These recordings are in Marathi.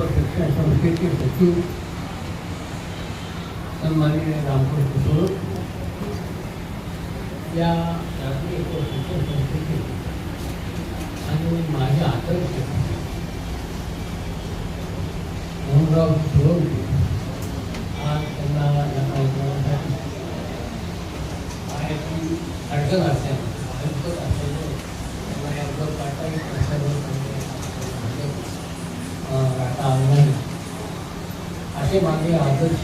शिक्षण संस्थेचे सचिव सन्माननीय रामकृष्ण स्वरूप, या राष्ट्रीय शिक्षण संस्थेचे आणि माझे आदर्श मोहनराव सोळंके आज त्यांना या कार्यक्रमासाठी अडचण असल्याने असे माझे आदर्श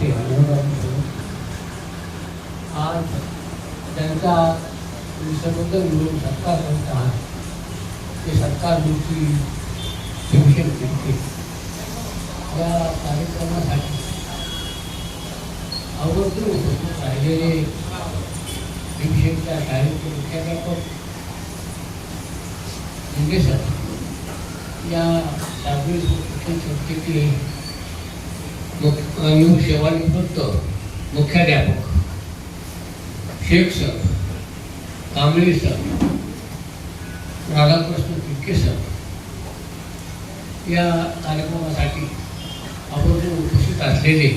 आज त्यांचा सर्वत्र मिळून सत्कार करत आहात ते सत्कार मूर्ती भीमसेन तिडके या कार्यक्रमासाठी आवर्जून उपस्थित राहिलेले भीमसेनच्या शाळेचे मुख्याध्यापक सर, या शालेय शिक्षण संस्थेचे सेवानिवृत्त मुख्याध्यापक Shaikh sir, Kamble sir, Radhakrishna Tidke sir, या कार्यक्रमासाठी आवर्जून उपस्थित असलेले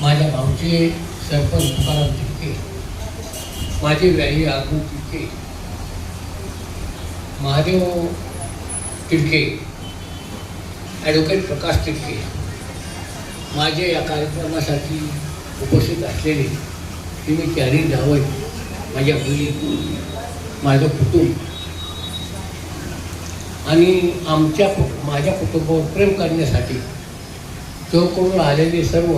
माझ्या गावचे सरपंच तुकाराम तिडके, माझे व्याही आगू तिडके, महादेव तिडके, ॲडव्होकेट प्रकाश तिडके, माझे या कार्यक्रमासाठी उपस्थित असलेले मी चारही जावई, माझ्या मुली, माझं कुटुंब आणि माझ्या कुटुंबावर प्रेम करण्यासाठी चौकोन आलेले सर्व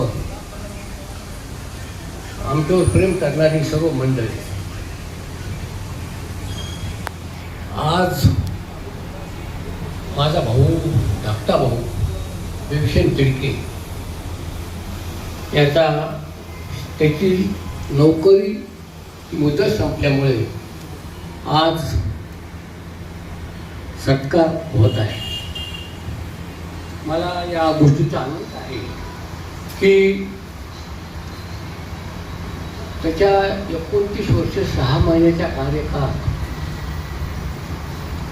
आमच्यावर प्रेम करणारी सर्व मंडळी, आज माझा भाऊ, धाकटा भाऊ भीमसेन तिडके याचा त्याची नोकरी मुदत संपल्यामुळे आज सत्कार होत आहे. मला या गोष्टीचा आनंद आहे की त्याच्या 29 वर्ष 6 महिन्याच्या कार्यकाळात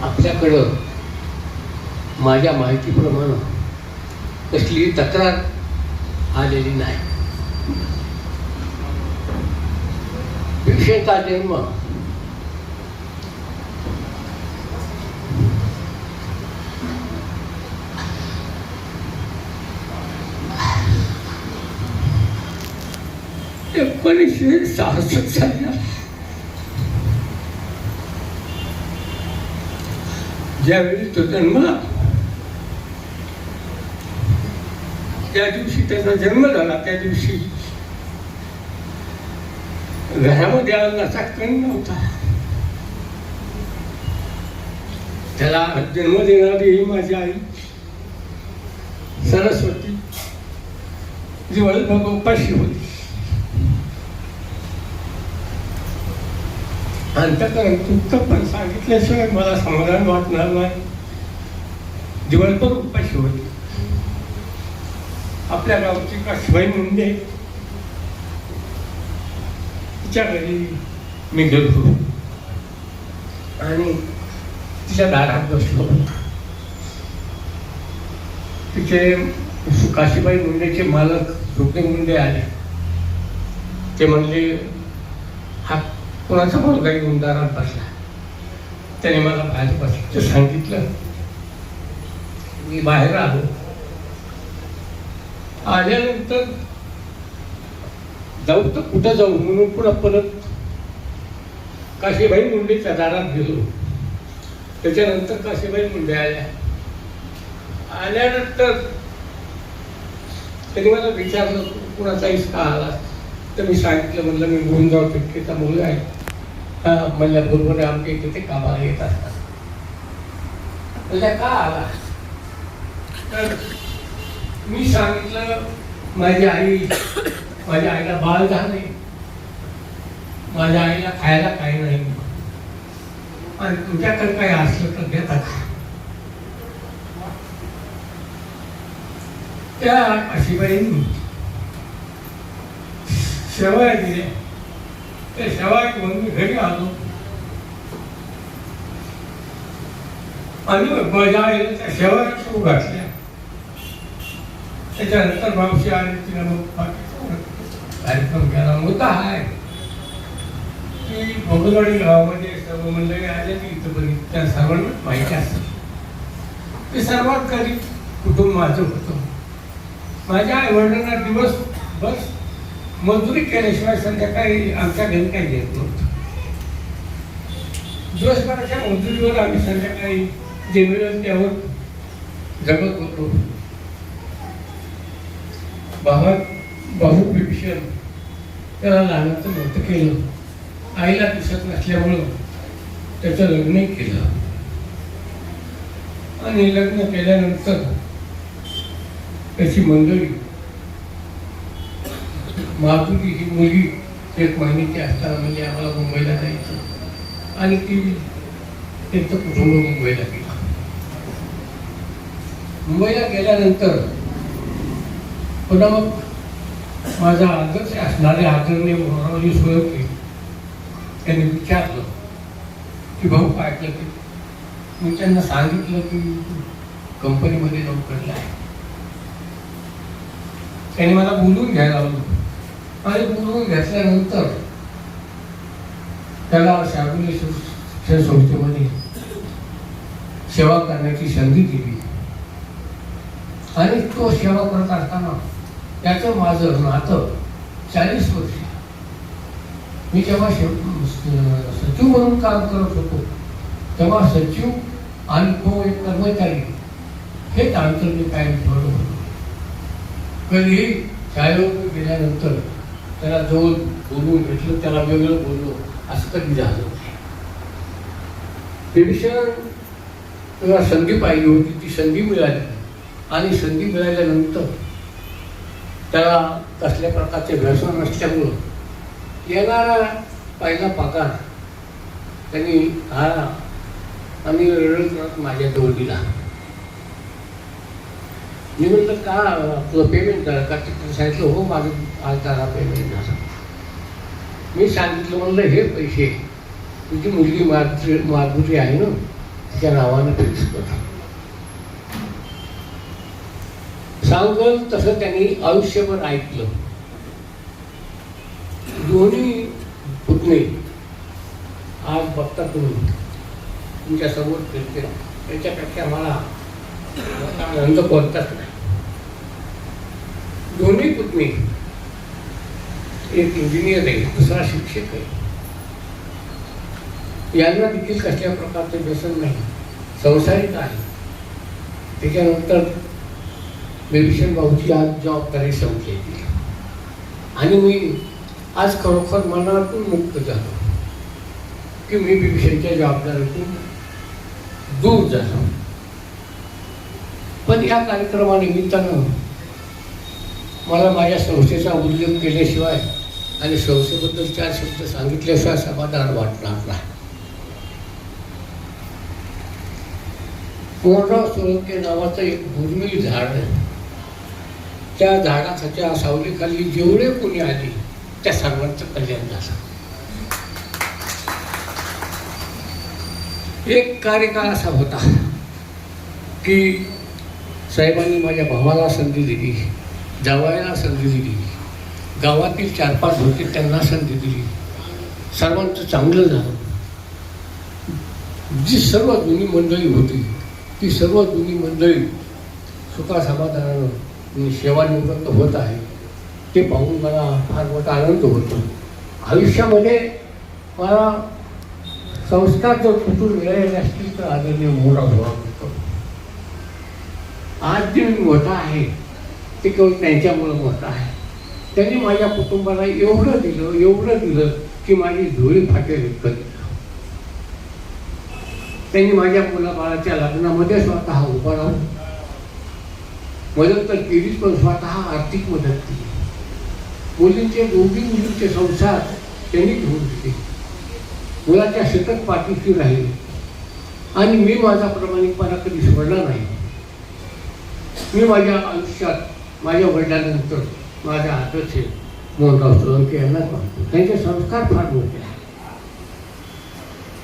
आपल्याकडं माझ्या माहितीप्रमाणे कसलीही तक्रार आलेली नाही. भीमसेनचा जन्म साली ज्यावेळी तो जन्मला त्या दिवशी त्याचा जन्म झाला, त्या दिवशी घरामध्ये अन्नाचा कण नव्हता. त्याला जन्म देणारी ही माझी आई सरस्वती दिवसभर उपाशी होती. अंतकरण तुमचं पण सांगितल्याशिवाय मला समाधान वाटणार नाही. दिवसभर उपाशी होती. आपल्या गावची काशीबाई मुंडे तिच्या घरी मी गेलो आणि तिच्या दारात बसलो. तिचे काशीबाई मुंडेचे मालक रुपे मुंडे आले. ते म्हणले, हा कोणाचा मुलगा येऊन दारात बसला. त्याने मला बाहेर बसायचं सांगितलं. मी बाहेर आलो. आल्यानंतर जाऊ तर कुठं जाऊ म्हणून पुन्हा परत काशीबाई मुंडेच्या दारात गेलो. त्याच्यानंतर काशीबाई मुंडे आल्यानंतर त्यांनी मला विचारलं, कुणाचा इसका आला? तर मी सांगितलं, म्हणलं मी गोविंदराव तिडकेचा मुलगा आहे. हा म्हणल्या, बरोबर आमच्या इथे ते कामाला येत असतात. म्हणल्या, का आला? तर मी सांगितलं, माझ्या आईला बाळ झाले, माझ्या आईला खायला काही नाही आणि तुमच्याकडे काही असलं तर देतात. त्या काशीबाईंनी शेवया दिल्या. त्या शेवया घेऊन मी घरी आलो. आणि माझ्या आईला त्या शेवा सुरू घातल्या. त्याच्यानंतर मावशी आली, तिला मग कार्यक्रम केला. मुद्दा हा आहे की भोगलवाडी गावामध्ये सर्व मंडळी आले की इथं पण त्या सर्वांना माहिती असतं ते सर्वात गरीब कुटुंब माझं होतं. माझ्या आईवडिलांना दिवस बस मजुरी केल्याशिवाय संध्याकाळी आमच्या घरी काही येत नव्हतं. दिवसभराच्या मजुरीवर आम्ही संध्याकाळी जे मिळेल त्यावर जगत होतो. भाऊ विभीषण त्याला लहानाचं मोठं केलं. आईला दिसत नसल्यामुळं त्याचं लग्नही केलं आणि लग्न केल्यानंतर त्याची मंडळी माधुरी ही मुलगी 1 महिन्याची असताना म्हणजे आम्हाला मुंबईला जायचं आणि ती त्यांचं कुटुंब मुंबईला गेलं. मुंबईला गेल्यानंतर पुन्हा मग माझा आदर्श असणारे आदरणीय मोहनरावजी सोळंके त्यांनी विचारलं की भाऊ काय केलं. मी त्यांना सांगितलं की कंपनीमध्ये नोकरीला आहे. त्यांनी मला बोलून घ्यायला लावलं आणि बोलून घेतल्यानंतर त्याला शाळकरी शिक्षण संस्थेमध्ये सेवा करण्याची संधी दिली आणि तो सेवा करत असताना त्याचं माझं नातं 40 वर्ष. मी जेव्हा सचिव म्हणून काम करत होतो तेव्हा सचिव आणि तो एक कर्मचारी हेच अंतर मी कायम ठेवलं होतं. कधीही शाळेवर गेल्यानंतर त्याला जवळ बोलून घेतलं, त्याला वेगळं बोललो असं कधी झालं नाही. विभीषण तेव्हा संधी पाहिली होती, ती संधी मिळाली आणि संधी मिळाल्यानंतर त्याला कसल्या प्रकारचे व्यसन नसल्यामुळं येणारा पहिला पगार त्यांनी आला आणि रडत माझ्याजवळ दिला. मी म्हटलं का तुझं पेमेंट झालं का? तिकडे सांगितलं हो माझं आज त्याला पेमेंट झालं. मी सांगितलं म्हणलं हे पैसे तुझी मुलगी माधुरी आहे ना तिच्या नावानं फिक्स कर. सांगल तसं त्यांनी आयुष्यभर ऐकलं. दोन्ही पुतणे आज बघता तुम्ही तुमच्या समोर फिरते, त्याच्यापेक्षा मला आनंद कोणताच नाही. दोन्ही पुतणे, एक इंजिनियर आहे, दुसरा शिक्षक आहे. यांना देखील कसल्या प्रकारचे व्यसन नाही, संसारिक आहे. त्याच्यानंतर विभीषण भाऊची आज जबाबदारी संपलेली आणि मी आज खरोखर मनातून मुक्त झालो की मी विभीषणच्या जबाबदारीतून दूर झालो. पण या कार्यक्रमानिमित्तानं मला माझ्या संस्थेचा उल्लेख केल्याशिवाय आणि संस्थेबद्दल 4 शब्द सांगितल्याशिवाय समाधान वाटणार नाही. मोहनराव सोळंके नावाचं एक दुर्मिळ झाड आहे. त्या झाडाच्या सावलीखाली जेवढे कोणी आले त्या सर्वांचं कल्याण झालं. एक कार्यकाळ असा होता की साहेबांनी माझ्या भावाला संधी दिली, जावयाला संधी दिली, गावातील 4-5 होते त्यांना संधी दिली. सर्वांचं चांगलं झालं. जी सर्व जुनी मंडळी होती ती सर्व जुनी मंडळी सुखासमाधानानं सेवानिवृत्त होत आहे ते पाहून मला फार मोठा आनंद होतो. आयुष्यामध्ये मला संस्कार जर कुठून मिळाले असतील तर आदरणीय मोहनराव होतो. आज जे मी मोठा आहे ते केवळ त्यांच्यामुळं मोठा आहे. त्यांनी माझ्या कुटुंबाला एवढं दिलं की माझी झोळी फाटेल इतकं दिलं. त्यांनी माझ्या मुलाबाळाच्या लग्नामध्ये स्वतः उभा राहून मदत तर केलीच, पण स्वतः आर्थिक मदत केली. दोघी मुलींचे संसार त्यांनी घेऊन दिले. मुलाच्या सतत पाठीशी राहिले आणि मी माझा प्रामाणिकपणा कधी सोडला नाही. मी माझ्या आयुष्यात माझ्या वडिलांनंतर माझा आदर्श मोहनराव सोळंके यांना पाहतो. त्यांचे संस्कार फार मोठे आहेत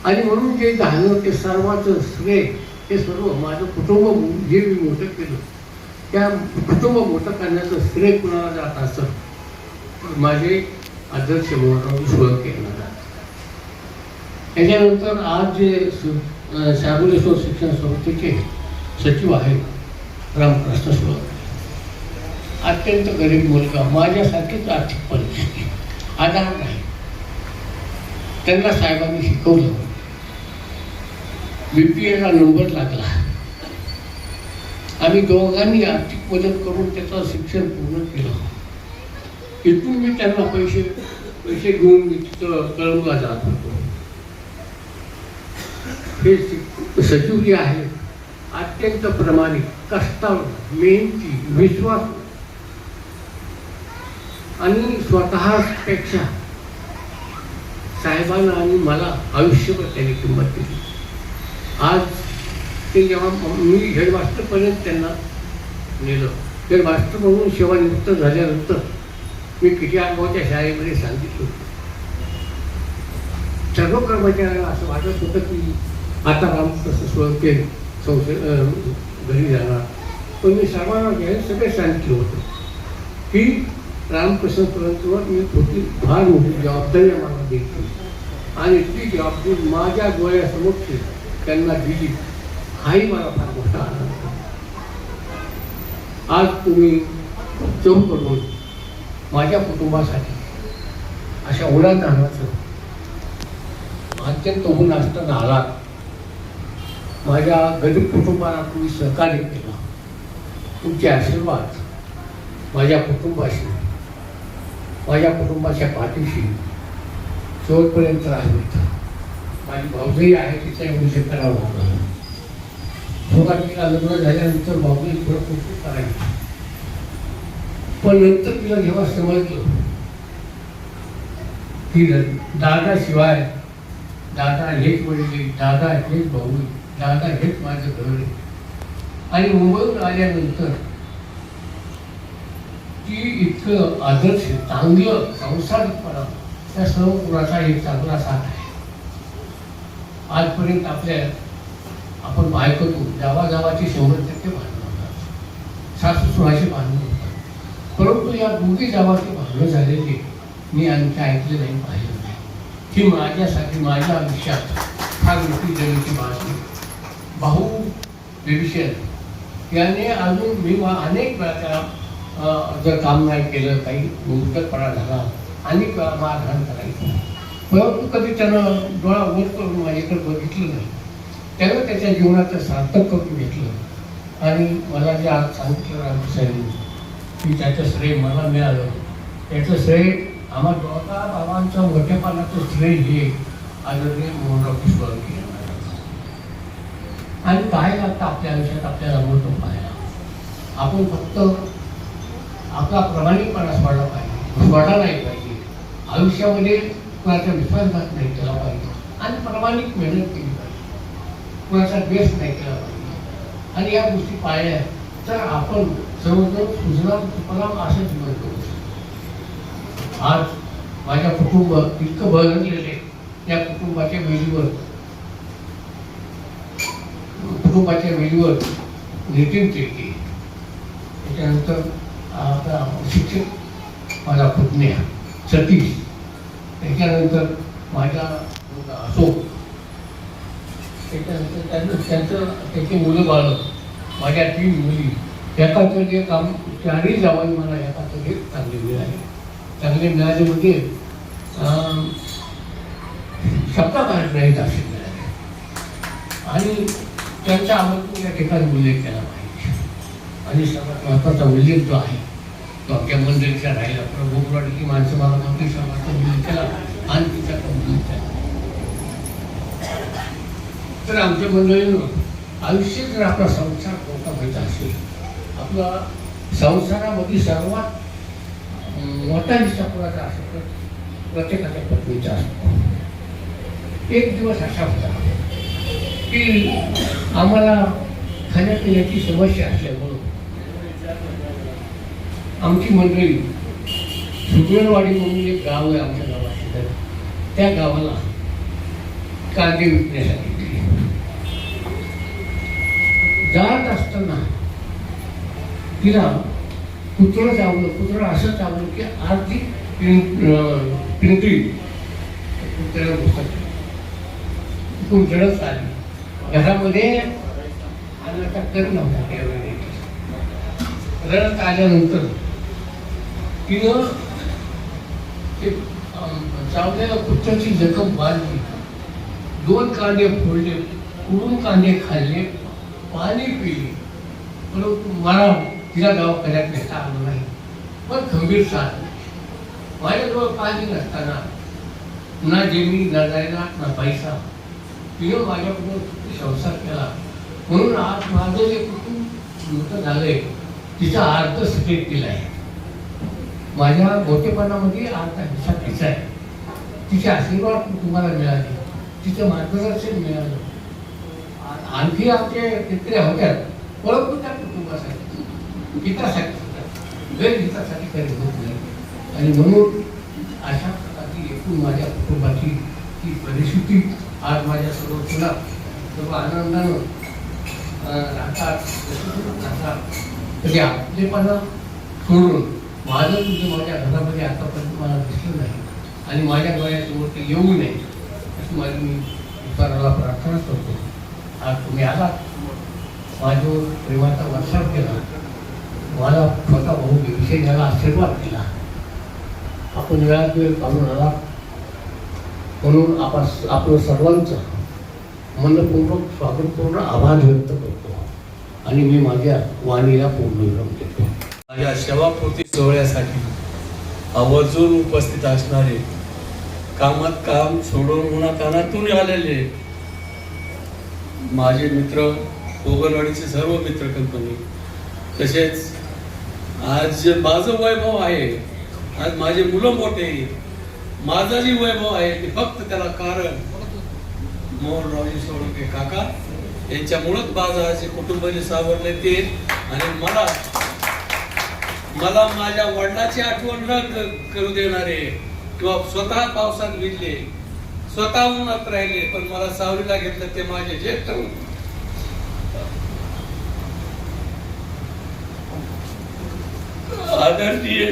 आणि म्हणून जे झालं ते सर्वांचं श्रेय हे सर्व माझं कुटुंब जे मी मोठं केलं त्या कुटुंब मोठं करण्याचं श्रेय कुणाला जात असतं तर माझे आदर्श मोहनराव सोळंके यांना जात. त्याच्यानंतर आज जे शाबुलेश्वर शिक्षण संस्थेचे सचिव आहेत रामकृष्ण सोळंके, अत्यंत गरीब मुलगा, माझ्यासारखीच आर्थिक परिस्थिती, आधार नाही. त्यांना साहेबांनी शिकवलं, BPLला नंबर लागला. आम्ही दोघांनी आर्थिक मदत करून त्याचं शिक्षण पूर्ण केलं. इथून मी त्यांना पैसे घेऊन मी तिथं कळवला जात होतो. हे सचिव जे आहे अत्यंत प्रामाणिक, कष्टाळू, मेहनती, विश्वास आणि स्वतःपेक्षा साहेबांना आणि मला आयुष्यभर त्यांनी किंमत दिली. आज ते जेव्हा मी हेडमास्टरपर्यंत त्यांना नेलं, हेडमास्टर म्हणून सेवानिवृत्त झाल्यानंतर मी किटीआगावच्या शाळेमध्ये सांगितलं होतं. सर्व कर्मचाऱ्यांना असं वाटत होतं की आता रामकृष्ण सोळंके घरी जाणार, पण मी सर्वांना सगळे सांगितलं होतं की रामकृष्ण सोळंकेवर मी फार मोठी जबाबदारी आम्हाला देतो आणि ती जबाबदारी माझ्या डोळ्यासमोर त्यांना दिली. हाही मला फार मोठा आनंद. आज तुम्ही चौकडून माझ्या कुटुंबासाठी अशा उन्हातान्हाचं अत्यंत ऊन असताना आलात. माझ्या गरीब कुटुंबाला तुम्ही सहकार्य केलं. तुमचे आशीर्वाद माझ्या कुटुंबाशी, माझ्या कुटुंबाच्या पाठीशी शेवटपर्यंत राहिलेत. माझी भाऊजही आहे, तिचा उल्लेख करावा लागला. सुरुवातीला लग्न झाल्यानंतर भाऊजी थोडं कौतुक करायचं, पण नंतर तिला जेव्हा समजलं की दादाशिवाय, दादा हेच वडील, दादा हेच भाऊ, दादा हेच माझं घर आहे, आणि मुंबईहून आल्यानंतर की इतकं आदर्श चांगलं संसारिकपणा त्या सर्व गुणाचा एक चांगला साथ आहे. आजपर्यंत आपण बायकोतून गावागावाची 100% भांडणं होतात, सासू सुनाची भांडणं होतात, परंतु या दोघी गावाची भांडणं झालेली मी आणखी ऐकले नाही, पाहिलं नाही. ही माझ्यासाठी माझ्या आयुष्यात फार मोठी जगीची भाषणी. भाऊ विभीषण याने अजून मी अनेक वेळा जर काम नाही केलं, काही मुदतपणा झाला, अनेक वेळा मारहाण करायचं, परंतु कधी त्यानं डोळा वर करून माझ्याकडे बघितलं नाही. त्यानं त्याच्या जीवनाचं सार्थक करून घेतलं आणि मला जे आज सांगितलं रामकृष्णांनी की त्याचं श्रेय मला मिळालं, त्याचं श्रेय आम्हा दोघा बाबांच्या मोठेपणाचं श्रेय हे आदरणीय मोहनराव सोळंके यांना. आणि काय लागतं आपल्या आयुष्यात आपल्याला मोठं पाहायला, आपण फक्त आपला प्रामाणिकपणा सोडला पाहिजे, सोडला नाही पाहिजे, आयुष्यामध्ये कुणाचा विश्वासघात नाही केला पाहिजे आणि प्रामाणिक मेहनत केली पाहिजे, कुणाचा द्वेष नाही केला पाहिजे. आणि या गोष्टी पाळल्या तर आपण सर्वजण सुजलाम सुफलाम असं जीवन करू शकतो. आज माझ्या कुटुंब इतकं बदललेले, या कुटुंबाच्या वेळीवर नितीन तिडके, त्याच्यानंतर आता शिक्षक माझा पुतण्या सतीश, त्याच्यानंतर माझा अशोक, त्याच्यानंतर त्याची मुलं बाळं, माझ्या 3 मुली, एकाचं जे काम 4ही जावाई मला एकाचं हे चांगले मिळाले म्हणजे शब्दात नाहीत असे मिळाले. आणि त्यांचा आम्हाला या ठिकाणी उल्लेख केला पाहिजे. आणि सर्वात महत्त्वाचा उल्लेख जो आहे तो आमच्या मंदिराच्या राहिला, प्रभूपुराची माणसं मला मंदिर सर्वांचा उल्लेख केला आणि तिच्याचा उल्लेख केला. तर आमच्या मंडळीनं आयुष्य जर आपला संसार मोठा व्हायचा असेल, आपला संसारामध्ये सर्वात मोठा हिस्सा कोणाचा असेल तर प्रत्येकाच्या पत्नीचा असतो. एक दिवस असा होता की आम्हाला खाण्यापिण्याची समस्या असल्यामुळं आमची मंडळी सुगरणवाडी म्हणून एक गाव आहे आमच्या गावात, त्या गावाला कांदे विकण्यासाठी गेली. जात असताना तिला कुत्रं चावलं. कुत्रं असं चावलं की आर्थिक पिंपरी कुत्र्याला घुसत रडत आली. घरामध्ये आल्याचा कर नव्हता त्यावेळी. रडत आल्यानंतर तिनं ते चावलेल्या कुत्र्याची जखम बांधली. 2 कांदे फोडले, उडून कांदे खाल्ले, पाणी पिली. परंतु मला तिला दवाखान्यात नेता आलं नाही. पण खंबीर साथ. माझ्याजवळ पाणी नसताना ना जमीन ना जायला ना पैसा, तिनं माझ्याकडून संसार केला. म्हणून आज माझं जे कुटुंब मोठं झालंय तिचा अर्थ सगळेत दिलाय. माझ्या मोठेपणामध्ये अर्धा हिस्सा तिचा आहे. तिचे आशीर्वाद कुटुंबाला मिळाले, तिचं मार्गदर्शन मिळालं. आणखी आमचे तिकडे होत्या परंतु त्या कुटुंबासाठी हितासाठी गैरहितासाठी कधी होत नाही. आणि म्हणून अशा प्रकारची एकूण माझ्या कुटुंबाची ही परिस्थिती आज माझ्या सर्व आनंदानं राहतात. तरी आपलेपणा सोडून माझं तुझं माझ्या घरामध्ये आतापर्यंत मला दिसलं नाही आणि माझ्या डोळ्यासमोर ते येऊ नये अशी माझी मी ईश्वराला प्रार्थना करतो. आज तुम्ही आलात, माझ्यावर प्रेमाचा वर्षाव केला, मला छोटा भाऊ विषय याला आशीर्वाद दिला. आपण वेळात वेळ काढून आला म्हणून आपलं सर्वांचं मनपूर्वक स्वागतपूर्ण आभार व्यक्त करतो आणि मी माझ्या वाणीला पूर्णविराम देतो. माझ्या सेवापूर्ती सोहळ्यासाठी आवर्जून उपस्थित असणारे, कामात काम सोडून उन्हातानातून आलेले माझे मित्र, कोगलवाडीचे सर्व मित्र कंपनी, तसेच आज माझं वैभव आहे, आज माझे मुलं मोठे, माझं जे वैभव आहे ते फक्त त्याला कारण मोहनरावजी सोळंके काका यांच्यामुळेच माझं आज कुटुंबाने सावरले ते. आणि मला माझ्या वडिलांची आठवण न करू देणारे किंवा स्वतः पावसात भिजले, स्वतः उन्हात राहिले पण मला सावरीला घेतलं ते माझे ज्येष्ठ आदरणीय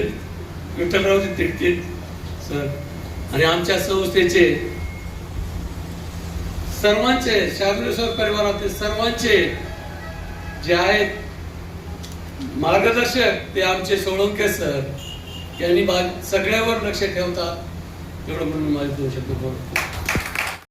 विठ्ठलरावजी तिडके सर आणि आमच्या संस्थेचे सर्वांचे, शास्त्रेश्वर परिवारातील सर्वांचे जे आहेत मार्गदर्शक ते आमचे सोळंके सर यांनी सगळ्यावर लक्ष ठेवतात. तेवढं म्हणून माझे 2 शब्द बोलतो.